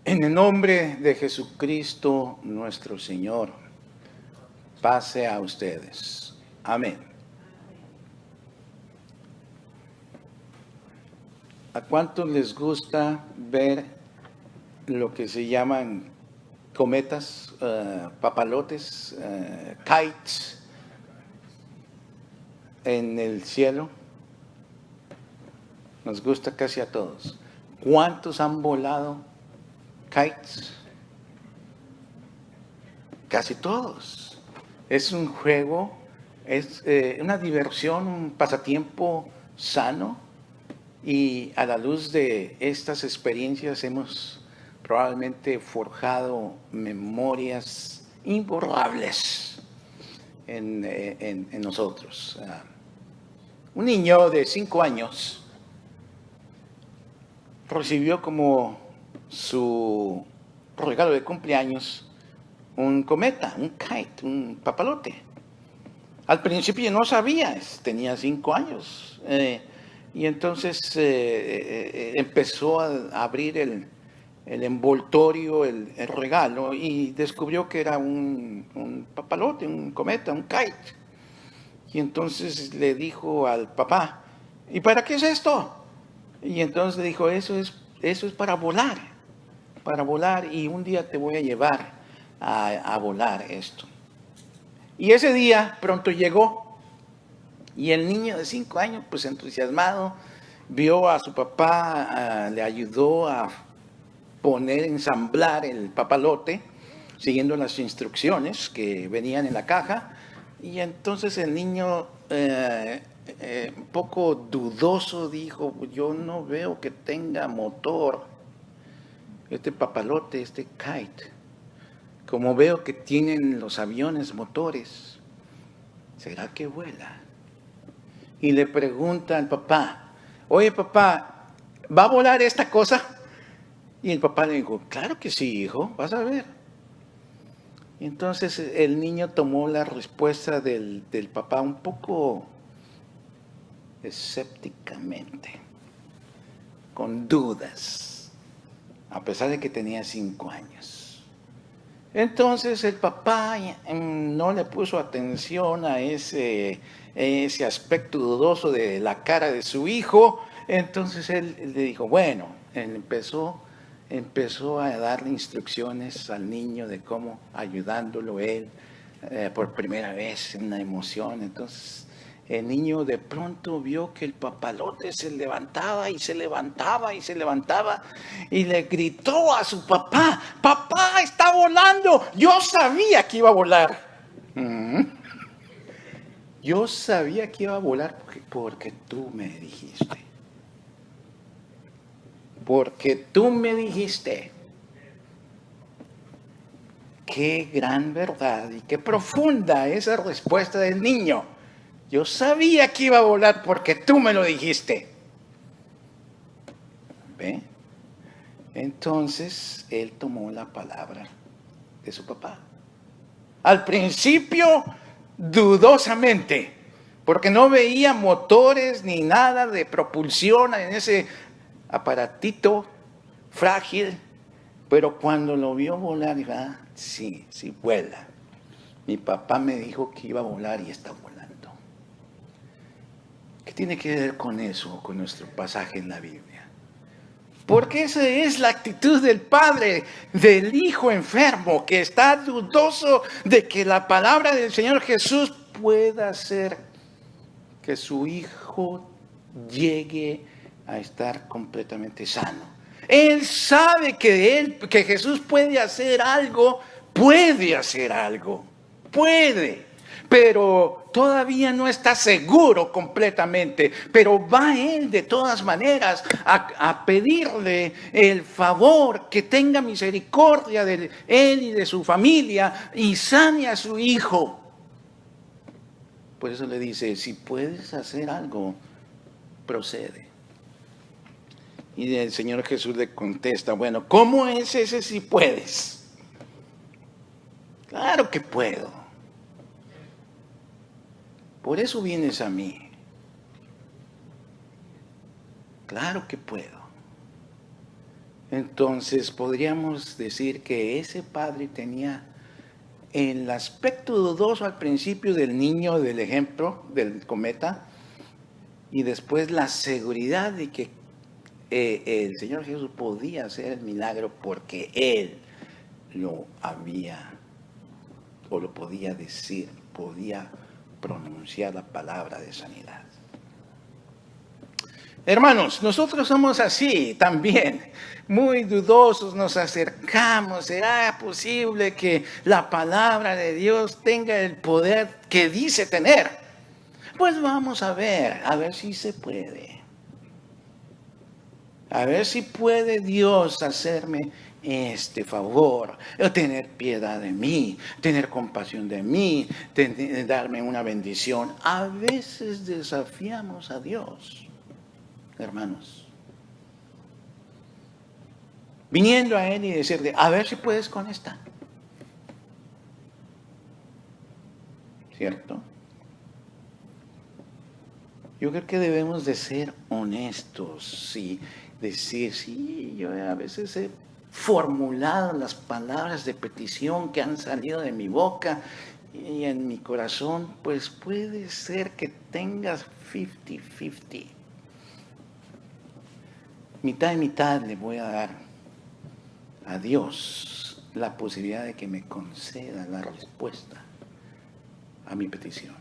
En el nombre de Jesucristo nuestro Señor, pase a ustedes. Amén. ¿A cuántos les gusta ver lo que se llaman cometas, papalotes, kites en el cielo? Nos gusta casi a todos. ¿Cuántos han volado kites? Casi todos. Es un juego, es una diversión, un pasatiempo sano, y a la luz de estas experiencias hemos probablemente forjado memorias imborrables en nosotros. Un niño de 5 años recibió como su regalo de cumpleaños un cometa, un kite, un papalote. Al principio no sabía, tenía 5 años. Y entonces empezó a abrir el envoltorio, el regalo, y descubrió que era un papalote, un cometa, un kite. Y entonces le dijo al papá, ¿y para qué es esto? Y entonces le dijo, eso es para volar, y un día te voy a llevar a volar esto. Y ese día pronto llegó, y el niño de 5 años, pues entusiasmado, vio a su papá, le ayudó a ensamblar el papalote, siguiendo las instrucciones que venían en la caja. Y entonces el niño, un poco dudoso, dijo, yo no veo que tenga motor este papalote, este kite. Como veo que tienen los aviones motores, ¿será que vuela? Y le pregunta al papá, oye papá, ¿va a volar esta cosa? Y el papá le dijo, claro que sí, hijo, vas a ver. Y entonces el niño tomó la respuesta del papá un poco escépticamente, con dudas, a pesar de que tenía 5 años. Entonces el papá no le puso atención a ese aspecto dudoso de la cara de su hijo. Entonces él le dijo, bueno, él empezó a darle instrucciones al niño de cómo, ayudándolo él por primera vez en una emoción. Entonces el niño de pronto vio que el papalote se levantaba y se levantaba y se levantaba, y le gritó a su papá, papá, está volando, yo sabía que iba a volar. Yo sabía que iba a volar porque tú me dijiste. Porque tú me dijiste. Qué gran verdad y qué profunda esa respuesta del niño. Yo sabía que iba a volar porque tú me lo dijiste. ¿Ve? Entonces él tomó la palabra de su papá. Al principio, dudosamente, porque no veía motores ni nada de propulsión en ese aparatito frágil, pero cuando lo vio volar, dijo, sí, vuela. Mi papá me dijo que iba a volar y está volando. ¿Qué tiene que ver con eso, con nuestro pasaje en la Biblia? Porque esa es la actitud del padre, del hijo enfermo, que está dudoso de que la palabra del Señor Jesús pueda hacer que su hijo llegue a estar completamente sano. Él sabe que Jesús puede hacer algo, pero todavía no está seguro completamente. Pero va él de todas maneras a pedirle el favor, que tenga misericordia de él y de su familia y sane a su hijo. Por eso le dice, si puedes hacer algo, procede. Y el Señor Jesús le contesta, bueno, ¿cómo es ese si puedes? Claro que puedo. Por eso vienes a mí. Claro que puedo. Entonces podríamos decir que ese padre tenía el aspecto dudoso al principio del niño, del ejemplo, del cometa, y después la seguridad de que el Señor Jesús podía hacer el milagro porque Él lo había, o lo podía decir, podía pronunciar la palabra de sanidad. Hermanos, nosotros somos así también, muy dudosos, nos acercamos. ¿Será posible que la palabra de Dios tenga el poder que dice tener? Pues vamos a ver si se puede. A ver si puede Dios hacerme este favor, tener piedad de mí, tener compasión de mí, darme una bendición. A veces desafiamos a Dios, hermanos, viniendo a Él y decirle, a ver si puedes con esta. ¿Cierto? Yo creo que debemos de ser honestos y decir, sí, yo a veces he formulado las palabras de petición que han salido de mi boca y en mi corazón, pues puede ser que tengas 50-50. Mitad y mitad le voy a dar a Dios la posibilidad de que me conceda la respuesta a mi petición.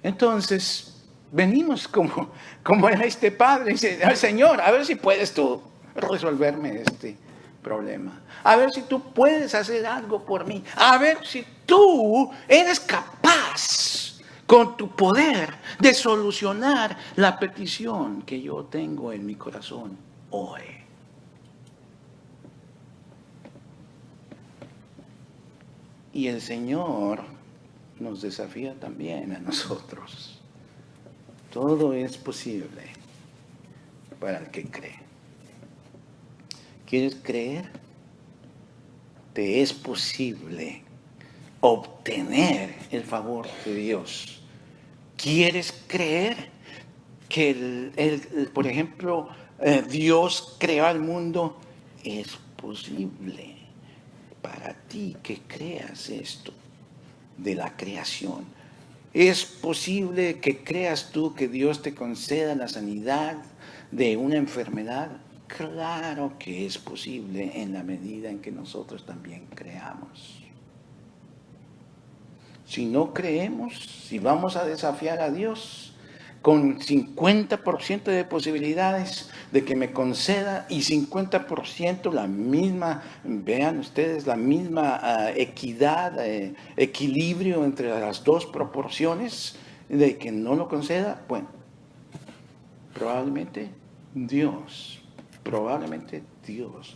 Entonces, venimos como era este padre, y dice, Señor, a ver si puedes tú resolverme este problema. A ver si tú puedes hacer algo por mí. A ver si tú eres capaz con tu poder de solucionar la petición que yo tengo en mi corazón hoy. Y el Señor nos desafía también a nosotros. Todo es posible para el que cree. ¿Quieres creer? Te es posible obtener el favor de Dios. ¿Quieres creer que, por ejemplo, Dios creó al mundo? Es posible para ti que creas esto de la creación. ¿Es posible que creas tú que Dios te conceda la sanidad de una enfermedad? Claro que es posible en la medida en que nosotros también creamos. Si no creemos, si vamos a desafiar a Dios con 50% de posibilidades de que me conceda y 50% la misma, vean ustedes, la misma equidad, equilibrio entre las dos proporciones de que no lo conceda, bueno, probablemente Dios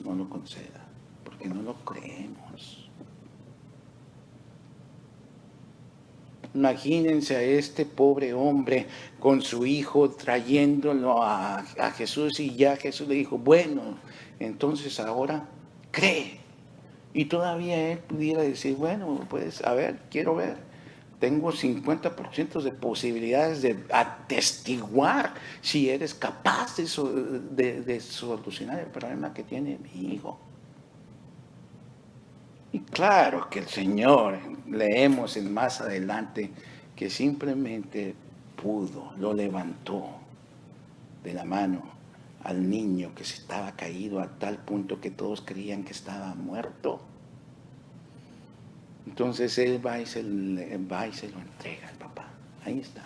no lo conceda, porque no lo creemos. Imagínense a este pobre hombre con su hijo trayéndolo a Jesús y ya Jesús le dijo, bueno, entonces ahora cree. Y todavía él pudiera decir, bueno, pues a ver, quiero ver. Tengo 50% de posibilidades de atestiguar si eres capaz de solucionar el problema que tiene mi hijo. Y claro que el Señor, leemos en más adelante, que simplemente pudo, lo levantó de la mano al niño que se estaba caído a tal punto que todos creían que estaba muerto. Entonces él va y se lo entrega al papá. Ahí está.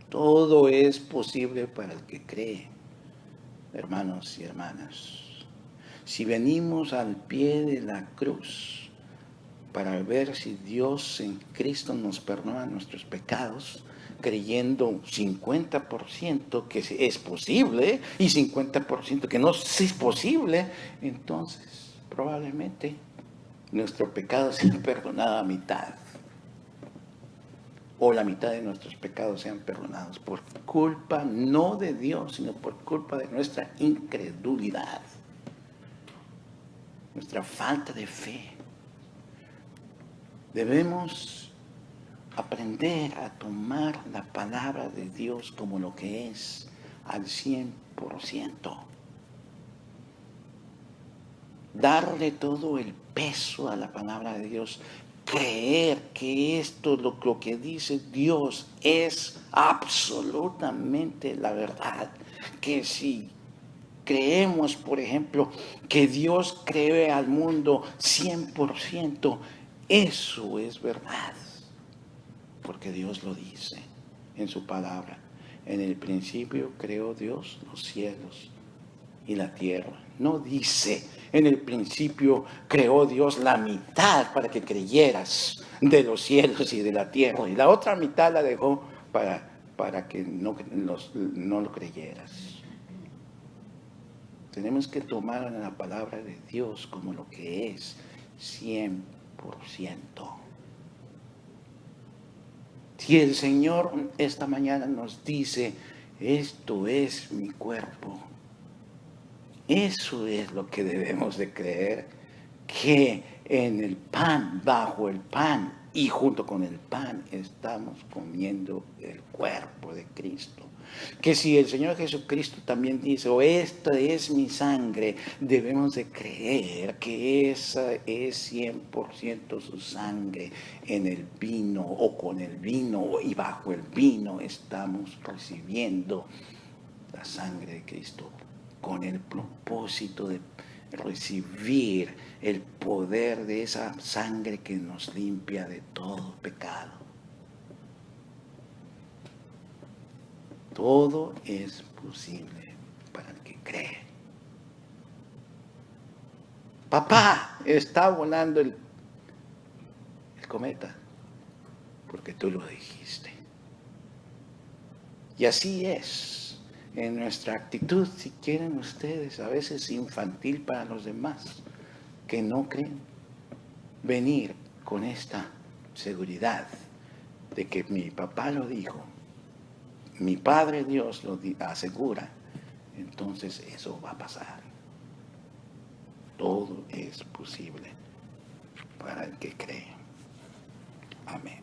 Todo es posible para el que cree, hermanos y hermanas. Si venimos al pie de la cruz para ver si Dios en Cristo nos perdona nuestros pecados, creyendo 50% que es posible y 50% que no es posible, entonces probablemente nuestro pecado sea perdonado a mitad. O la mitad de nuestros pecados sean perdonados por culpa no de Dios, sino por culpa de nuestra incredulidad. Nuestra falta de fe. Debemos aprender a tomar la palabra de Dios como lo que es, al 100%. 100%. Darle todo el peso a la palabra de Dios. Creer que esto, lo que dice Dios, es absolutamente la verdad. Que si creemos, por ejemplo, que Dios creó al mundo 100%, eso es verdad. Porque Dios lo dice en su palabra. En el principio creó Dios los cielos y la tierra. No dice, en el principio creó Dios la mitad para que creyeras de los cielos y de la tierra. Y la otra mitad la dejó para que no lo creyeras. Tenemos que tomar la palabra de Dios como lo que es, 100%. Si el Señor esta mañana nos dice, esto es mi cuerpo, eso es lo que debemos de creer, que en el pan, bajo el pan y junto con el pan estamos comiendo el cuerpo de Cristo. Que si el Señor Jesucristo también dice, esta es mi sangre, debemos de creer que esa es 100% su sangre en el vino o con el vino y bajo el vino estamos recibiendo la sangre de Cristo con el propósito de recibir el poder de esa sangre que nos limpia de todo pecado. Todo es posible para el que cree. Papá, está volando el cometa, porque tú lo dijiste. Y así es en nuestra actitud, si quieren ustedes, a veces infantil para los demás, que no creen, venir con esta seguridad de que mi papá lo dijo, mi Padre Dios lo asegura, entonces eso va a pasar. Todo es posible para el que cree. Amén.